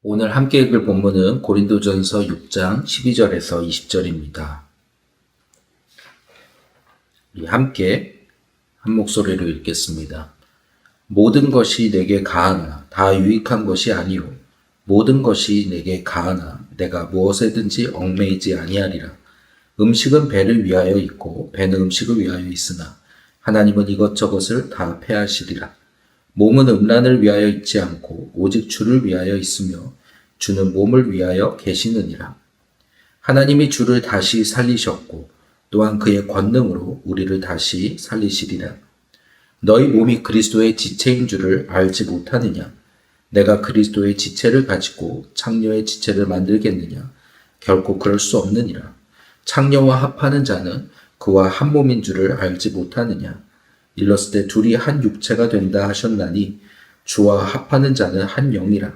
오늘 함께 읽을 본문은 고린도전서 6장 12절에서 20절입니다. 우리 함께 한 목소리로 읽겠습니다. 모든 것이 내게 가하나 다 유익한 것이 아니요 모든 것이 내게 가하나 내가 무엇에든지 얽매이지 아니하리라. 음식은 배를 위하여 있고 배는 음식을 위하여 있으나 하나님은 이것저것을 다 패하시리라. 몸은 음란을 위하여 있지 않고 오직 주를 위하여 있으며 주는 몸을 위하여 계시느니라. 하나님이 주를 다시 살리셨고 또한 그의 권능으로 우리를 다시 살리시리라. 너희 몸이 그리스도의 지체인 줄을 알지 못하느냐? 내가 그리스도의 지체를 가지고 창녀의 지체를 만들겠느냐? 결코 그럴 수 없느니라. 창녀와 합하는 자는 그와 한 몸인 줄을 알지 못하느냐? 일렀을 때 둘이 한 육체가 된다 하셨나니 주와 합하는 자는 한 영이라.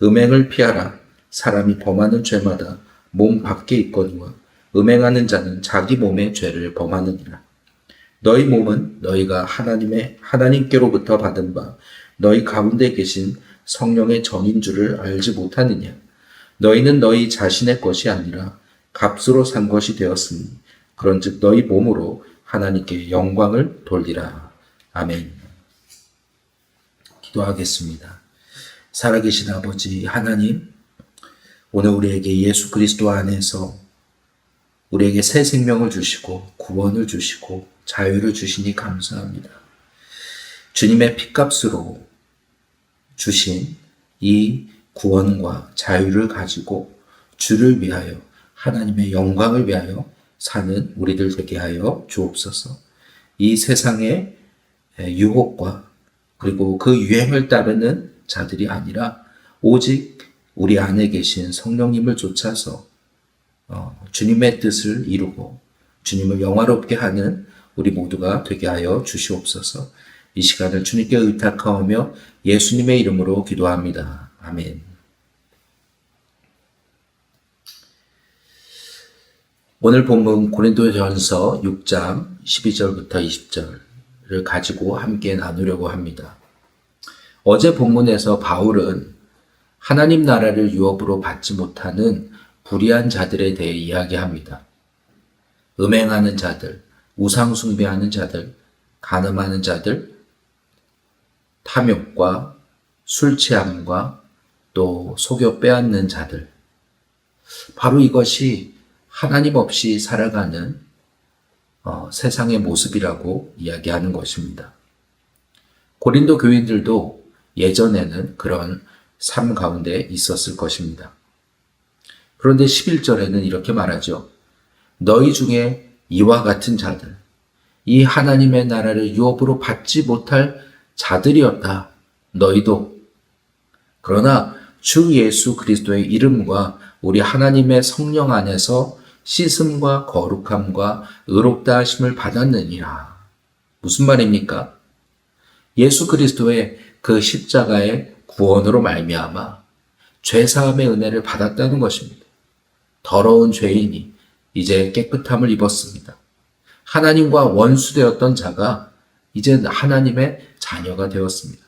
음행을 피하라. 사람이 범하는 죄마다 몸 밖에 있거니와 음행하는 자는 자기 몸의 죄를 범하느니라. 너희 몸은 너희가 하나님께로부터 받은 바 너희 가운데 계신 성령의 전인 줄을 알지 못하느냐? 너희는 너희 자신의 것이 아니라 값으로 산 것이 되었으니 그런즉 너희 몸으로 하나님께 영광을 돌리라. 아멘. 기도하겠습니다. 살아계신 아버지 하나님, 오늘 우리에게 예수 그리스도 안에서 우리에게 새 생명을 주시고 구원을 주시고 자유를 주시니 감사합니다. 주님의 피값으로 주신 이 구원과 자유를 가지고 주를 위하여 하나님의 영광을 위하여 사는 우리들 되게 하여 주옵소서. 이 세상의 유혹과 그리고 그 유행을 따르는 자들이 아니라 오직 우리 안에 계신 성령님을 쫓아서 주님의 뜻을 이루고 주님을 영화롭게 하는 우리 모두가 되게 하여 주시옵소서. 이 시간을 주님께 의탁하오며 예수님의 이름으로 기도합니다. 아멘. 오늘 본문 고린도전서 6장 12절부터 20절을 가지고 함께 나누려고 합니다. 어제 본문에서 바울은 하나님 나라를 유업으로 받지 못하는 불의한 자들에 대해 이야기합니다. 음행하는 자들, 우상 숭배하는 자들, 간음하는 자들, 탐욕과 술 취함과 또 속여 빼앗는 자들. 바로 이것이 하나님 없이 살아가는 세상의 모습이라고 이야기하는 것입니다. 고린도 교인들도 예전에는 그런 삶 가운데 있었을 것입니다. 그런데 11절에는 이렇게 말하죠. 너희 중에 이와 같은 자들, 이 하나님의 나라를 유업으로 받지 못할 자들이었다. 너희도. 그러나 주 예수 그리스도의 이름과 우리 하나님의 성령 안에서 씻음과 거룩함과 의롭다 하심을 받았느니라. 무슨 말입니까? 예수 그리스도의 그 십자가의 구원으로 말미암아 죄사함의 은혜를 받았다는 것입니다. 더러운 죄인이 이제 깨끗함을 입었습니다. 하나님과 원수되었던 자가 이제 하나님의 자녀가 되었습니다.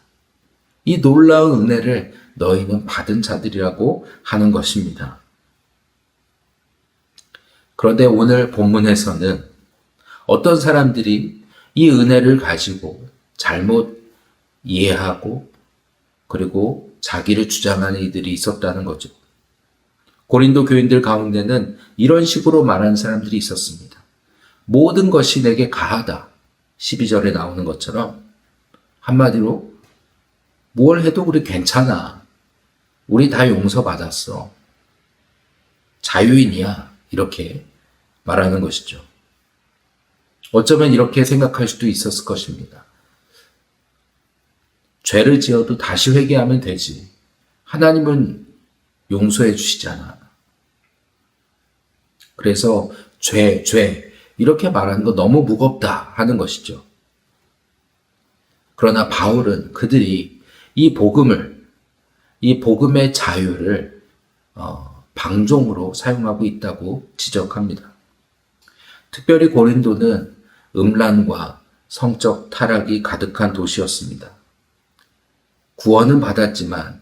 이 놀라운 은혜를 너희는 받은 자들이라고 하는 것입니다. 그런데 오늘 본문에서는 어떤 사람들이 이 은혜를 가지고 잘못 이해하고 그리고 자기를 주장하는 이들이 있었다는 거죠. 고린도 교인들 가운데는 이런 식으로 말하는 사람들이 있었습니다. 모든 것이 내게 가하다. 12절에 나오는 것처럼 한마디로 뭘 해도 우리 괜찮아. 우리 다 용서받았어. 자유인이야. 이렇게 말하는 것이죠. 어쩌면 이렇게 생각할 수도 있었을 것입니다. 죄를 지어도 다시 회개하면 되지. 하나님은 용서해 주시잖아. 그래서 죄 이렇게 말하는 거 너무 무겁다 하는 것이죠. 그러나 바울은 그들이 이 복음의 자유를 방종으로 사용하고 있다고 지적합니다. 특별히 고린도는 음란과 성적 타락이 가득한 도시였습니다. 구원은 받았지만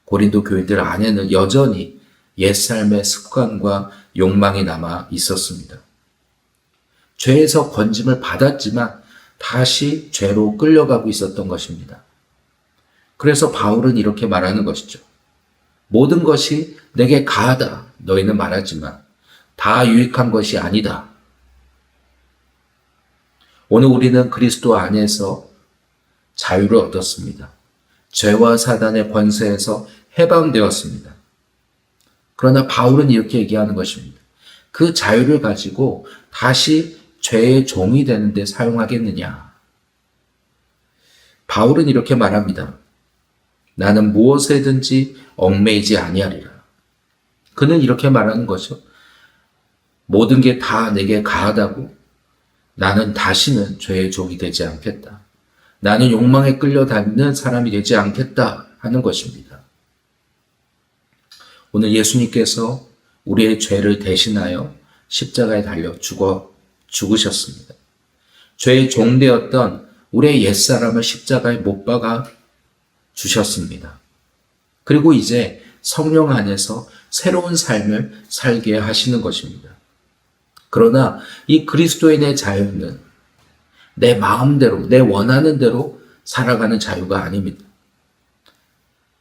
고린도 교인들 안에는 여전히 옛삶의 습관과 욕망이 남아 있었습니다. 죄에서 건짐을 받았지만 다시 죄로 끌려가고 있었던 것입니다. 그래서 바울은 이렇게 말하는 것이죠. 모든 것이 내게 가하다 너희는 말하지만 다 유익한 것이 아니다. 오늘 우리는 그리스도 안에서 자유를 얻었습니다. 죄와 사단의 권세에서 해방되었습니다. 그러나 바울은 이렇게 얘기하는 것입니다. 그 자유를 가지고 다시 죄의 종이 되는데 사용하겠느냐? 바울은 이렇게 말합니다. 나는 무엇에든지 얽매이지 아니하리라. 그는 이렇게 말하는 거죠. 모든 게 다 내게 가하다고 나는 다시는 죄의 종이 되지 않겠다. 나는 욕망에 끌려다니는 사람이 되지 않겠다 하는 것입니다. 오늘 예수님께서 우리의 죄를 대신하여 십자가에 달려 죽으셨습니다. 죄의 종되었던 우리의 옛사람을 십자가에 못 박아 주셨습니다. 그리고 이제 성령 안에서 새로운 삶을 살게 하시는 것입니다. 그러나 이 그리스도인의 자유는 내 마음대로, 내 원하는 대로 살아가는 자유가 아닙니다.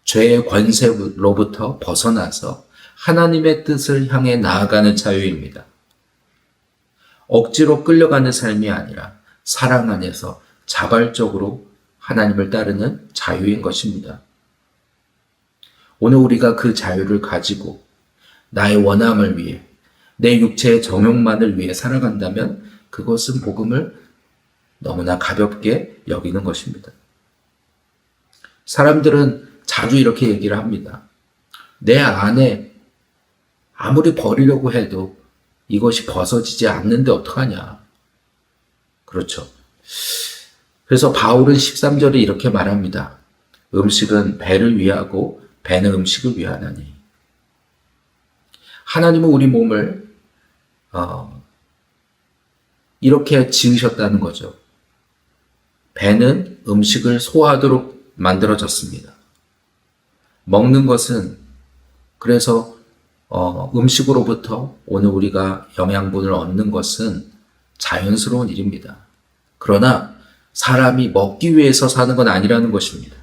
죄의 권세로부터 벗어나서 하나님의 뜻을 향해 나아가는 자유입니다. 억지로 끌려가는 삶이 아니라 사랑 안에서 자발적으로 하나님을 따르는 자유인 것입니다. 오늘 우리가 그 자유를 가지고 나의 원함을 위해 내 육체의 정욕만을 위해 살아간다면 그것은 복음을 너무나 가볍게 여기는 것입니다. 사람들은 자주 이렇게 얘기를 합니다. 내 안에 아무리 버리려고 해도 이것이 벗어지지 않는데 어떡하냐. 그렇죠. 그래서 바울은 13절에 이렇게 말합니다. 음식은 배를 위하고 배는 음식을 위하나니. 하나님은 우리 몸을 이렇게 지으셨다는 거죠. 배는 음식을 소화하도록 만들어졌습니다. 먹는 것은 그래서 음식으로부터 오늘 우리가 영양분을 얻는 것은 자연스러운 일입니다. 그러나 사람이 먹기 위해서 사는 건 아니라는 것입니다.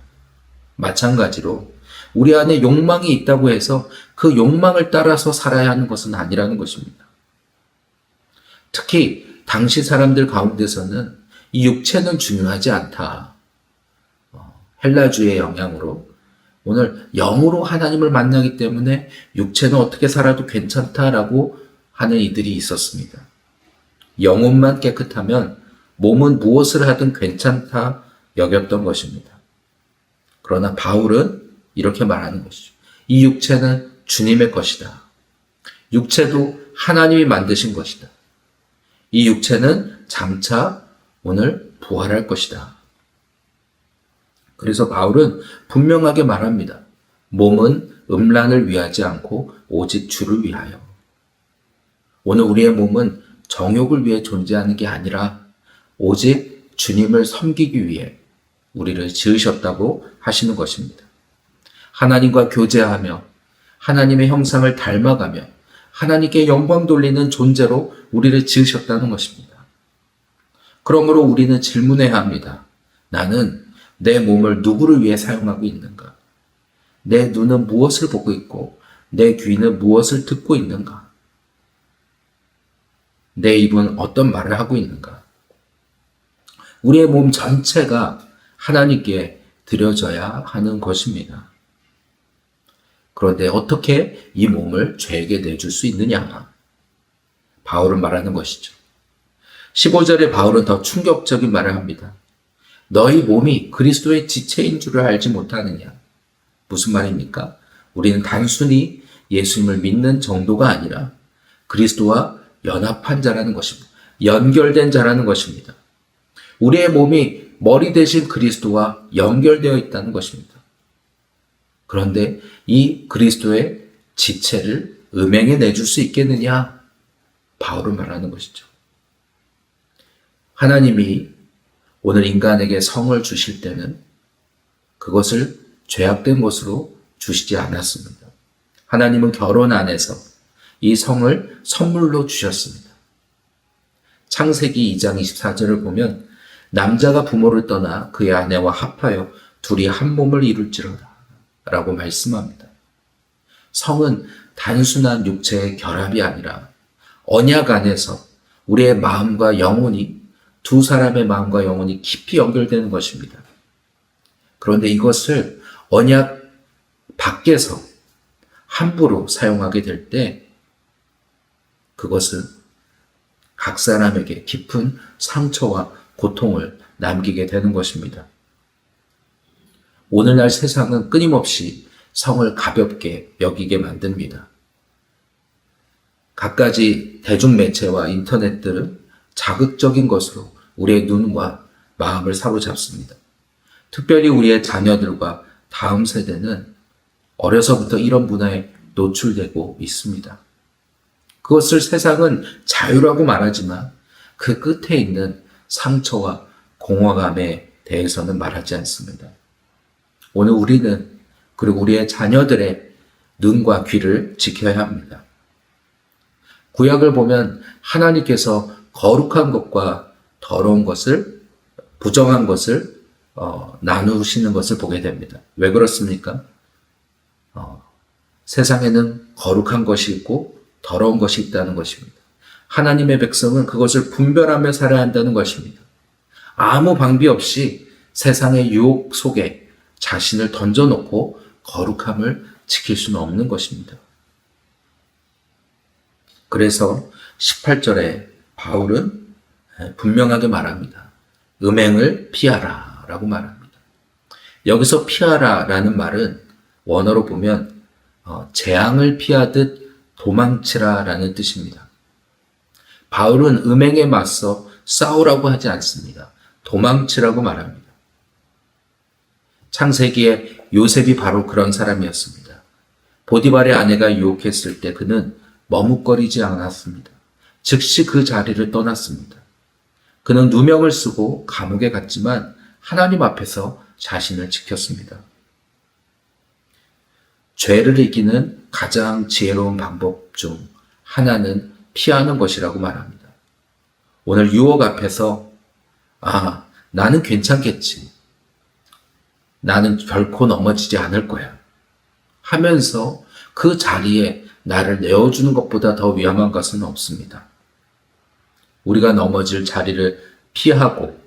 마찬가지로 우리 안에 욕망이 있다고 해서 그 욕망을 따라서 살아야 하는 것은 아니라는 것입니다. 특히 당시 사람들 가운데서는 이 육체는 중요하지 않다. 헬라주의 영향으로 오늘 영으로 하나님을 만나기 때문에 육체는 어떻게 살아도 괜찮다라고 하는 이들이 있었습니다. 영혼만 깨끗하면 몸은 무엇을 하든 괜찮다 여겼던 것입니다. 그러나 바울은 이렇게 말하는 것이죠. 이 육체는 주님의 것이다. 육체도 하나님이 만드신 것이다. 이 육체는 장차 오늘 부활할 것이다. 그래서 바울은 분명하게 말합니다. 몸은 음란을 위하지 않고 오직 주를 위하여. 오늘 우리의 몸은 정욕을 위해 존재하는 게 아니라 오직 주님을 섬기기 위해 우리를 지으셨다고 하시는 것입니다. 하나님과 교제하며 하나님의 형상을 닮아가며 하나님께 영광 돌리는 존재로 우리를 지으셨다는 것입니다. 그러므로 우리는 질문해야 합니다. 나는 내 몸을 누구를 위해 사용하고 있는가? 내 눈은 무엇을 보고 있고 내 귀는 무엇을 듣고 있는가? 내 입은 어떤 말을 하고 있는가? 우리의 몸 전체가 하나님께 드려져야 하는 것입니다. 그런데 어떻게 이 몸을 죄에게 내줄 수 있느냐? 바울은 말하는 것이죠. 15절에 바울은 더 충격적인 말을 합니다. 너희 몸이 그리스도의 지체인 줄을 알지 못하느냐? 무슨 말입니까? 우리는 단순히 예수님을 믿는 정도가 아니라 그리스도와 연합한 자라는 것입니다. 연결된 자라는 것입니다. 우리의 몸이 머리 대신 그리스도와 연결되어 있다는 것입니다. 그런데 이 그리스도의 지체를 음행에 내줄 수 있겠느냐? 바울은 말하는 것이죠. 하나님이 오늘 인간에게 성을 주실 때는 그것을 죄악된 것으로 주시지 않았습니다. 하나님은 결혼 안에서 이 성을 선물로 주셨습니다. 창세기 2장 24절을 보면 남자가 부모를 떠나 그의 아내와 합하여 둘이 한 몸을 이룰지로다 라고 말씀합니다. 성은 단순한 육체의 결합이 아니라 언약 안에서 우리의 마음과 영혼이, 두 사람의 마음과 영혼이 깊이 연결되는 것입니다. 그런데 이것을 언약 밖에서 함부로 사용하게 될 때 그것은 각 사람에게 깊은 상처와 고통을 남기게 되는 것입니다. 오늘날 세상은 끊임없이 성을 가볍게 여기게 만듭니다. 갖가지 대중매체와 인터넷들은 자극적인 것으로 우리의 눈과 마음을 사로잡습니다. 특별히 우리의 자녀들과 다음 세대는 어려서부터 이런 문화에 노출되고 있습니다. 그것을 세상은 자유라고 말하지만 그 끝에 있는 상처와 공허감에 대해서는 말하지 않습니다. 오늘 우리는 그리고 우리의 자녀들의 눈과 귀를 지켜야 합니다. 구약을 보면 하나님께서 거룩한 것과 더러운 것을, 부정한 것을 나누시는 것을 보게 됩니다. 왜 그렇습니까? 세상에는 거룩한 것이 있고 더러운 것이 있다는 것입니다. 하나님의 백성은 그것을 분별하며 살아야 한다는 것입니다. 아무 방비 없이 세상의 유혹 속에 자신을 던져놓고 거룩함을 지킬 수는 없는 것입니다. 그래서 18절에 바울은 분명하게 말합니다. 음행을 피하라 라고 말합니다. 여기서 피하라 라는 말은 원어로 보면 재앙을 피하듯 도망치라 라는 뜻입니다. 바울은 음행에 맞서 싸우라고 하지 않습니다. 도망치라고 말합니다. 창세기에 요셉이 바로 그런 사람이었습니다. 보디발의 아내가 유혹했을 때 그는 머뭇거리지 않았습니다. 즉시 그 자리를 떠났습니다. 그는 누명을 쓰고 감옥에 갔지만 하나님 앞에서 자신을 지켰습니다. 죄를 이기는 가장 지혜로운 방법 중 하나는 피하는 것이라고 말합니다. 오늘 유혹 앞에서 나는 괜찮겠지. 나는 결코 넘어지지 않을 거야. 하면서 그 자리에 나를 내어주는 것보다 더 위험한 것은 없습니다. 우리가 넘어질 자리를 피하고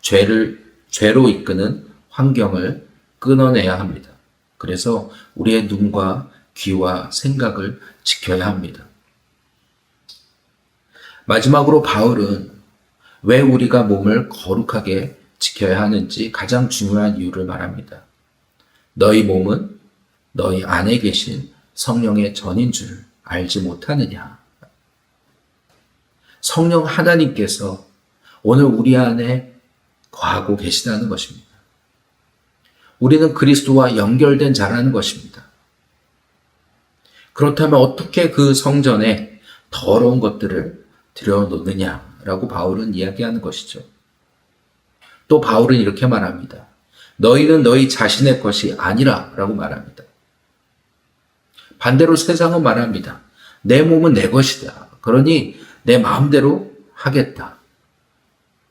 죄로 이끄는 환경을 끊어내야 합니다. 그래서 우리의 눈과 귀와 생각을 지켜야 합니다. 마지막으로 바울은 왜 우리가 몸을 거룩하게 지켜야 하는지 가장 중요한 이유를 말합니다. 너희 몸은 너희 안에 계신 성령의 전인 줄 알지 못하느냐. 성령 하나님께서 오늘 우리 안에 거하고 계시다는 것입니다. 우리는 그리스도와 연결된 자라는 것입니다. 그렇다면 어떻게 그 성전에 더러운 것들을 들여놓느냐라고 바울은 이야기하는 것이죠. 또 바울은 이렇게 말합니다. 너희는 너희 자신의 것이 아니라 라고 말합니다. 반대로 세상은 말합니다. 내 몸은 내 것이다. 그러니 내 마음대로 하겠다.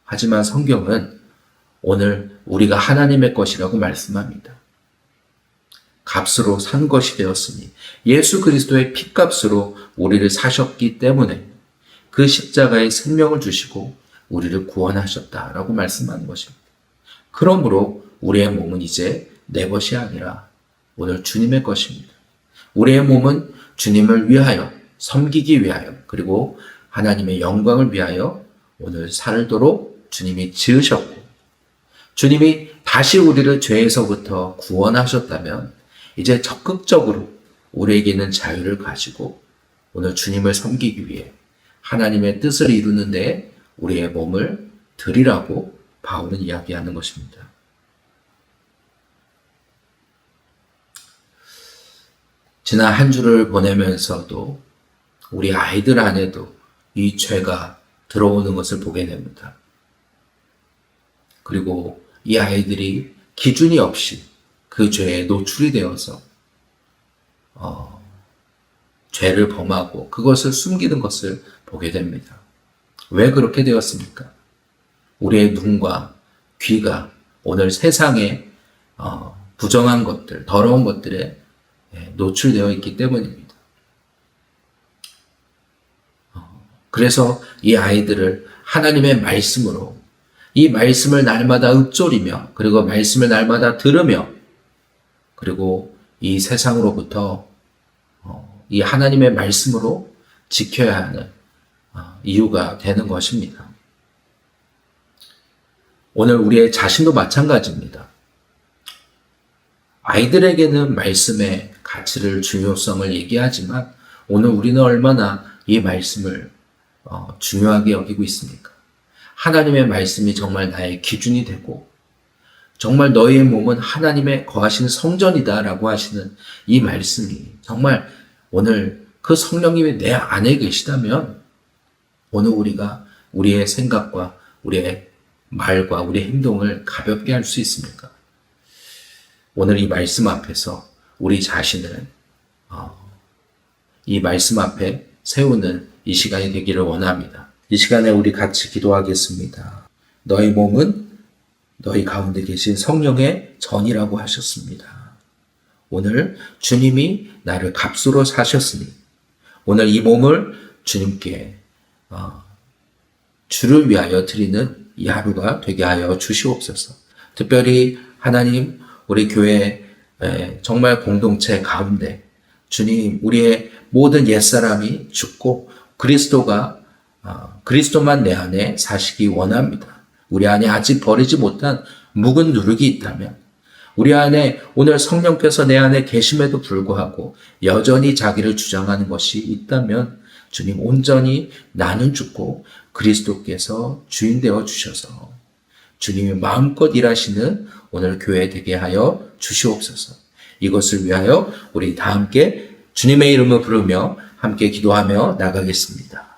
하지만 성경은 오늘 우리가 하나님의 것이라고 말씀합니다. 값으로 산 것이 되었으니 예수 그리스도의 핏값으로 우리를 사셨기 때문에 그 십자가에 생명을 주시고 우리를 구원하셨다라고 말씀하는 것입니다. 그러므로 우리의 몸은 이제 내 것이 아니라 오늘 주님의 것입니다. 우리의 몸은 주님을 위하여, 섬기기 위하여, 그리고 하나님의 영광을 위하여 오늘 살도록 주님이 지으셨고, 주님이 다시 우리를 죄에서부터 구원하셨다면 이제 적극적으로 우리에게 있는 자유를 가지고 오늘 주님을 섬기기 위해 하나님의 뜻을 이루는 데 우리의 몸을 드리라고 바울은 이야기하는 것입니다. 지난 한 주를 보내면서도 우리 아이들 안에도 이 죄가 들어오는 것을 보게 됩니다. 그리고 이 아이들이 기준이 없이 그 죄에 노출이 되어서 죄를 범하고 그것을 숨기는 것을 보게 됩니다. 왜 그렇게 되었습니까? 우리의 눈과 귀가 오늘 세상에 부정한 것들, 더러운 것들에 노출되어 있기 때문입니다. 그래서 이 아이들을 하나님의 말씀으로, 이 말씀을 날마다 읊조리며, 그리고 말씀을 날마다 들으며, 그리고 이 세상으로부터 이 하나님의 말씀으로 지켜야 하는 이유가 되는 것입니다. 오늘 우리의 자신도 마찬가지입니다. 아이들에게는 말씀의 가치를, 중요성을 얘기하지만 오늘 우리는 얼마나 이 말씀을 중요하게 여기고 있습니까? 하나님의 말씀이 정말 나의 기준이 되고 정말 너희의 몸은 하나님의 거하시는 성전이다 라고 하시는 이 말씀이 정말 오늘 그 성령님이 내 안에 계시다면 오늘 우리가 우리의 생각과 우리의 말과 우리의 행동을 가볍게 할 수 있습니까? 오늘 이 말씀 앞에서 우리 자신을 이 말씀 앞에 세우는 이 시간이 되기를 원합니다. 이 시간에 우리 같이 기도하겠습니다. 너희 몸은 너희 가운데 계신 성령의 전이라고 하셨습니다. 오늘 주님이 나를 값으로 사셨으니 오늘 이 몸을 주님께 주를 위하여 드리는 이 하루가 되게 하여 주시옵소서. 특별히 하나님 우리 교회 정말 공동체 가운데 주님 우리의 모든 옛사람이 죽고 그리스도만 내 안에 사시기 원합니다. 우리 안에 아직 버리지 못한 묵은 누룩이 있다면 우리 안에 오늘 성령께서 내 안에 계심에도 불구하고 여전히 자기를 주장하는 것이 있다면 주님 온전히 나는 죽고 그리스도께서 주인 되어 주셔서 주님이 마음껏 일하시는 오늘 교회 되게 하여 주시옵소서. 이것을 위하여 우리 다 함께 주님의 이름을 부르며 함께 기도하며 나가겠습니다.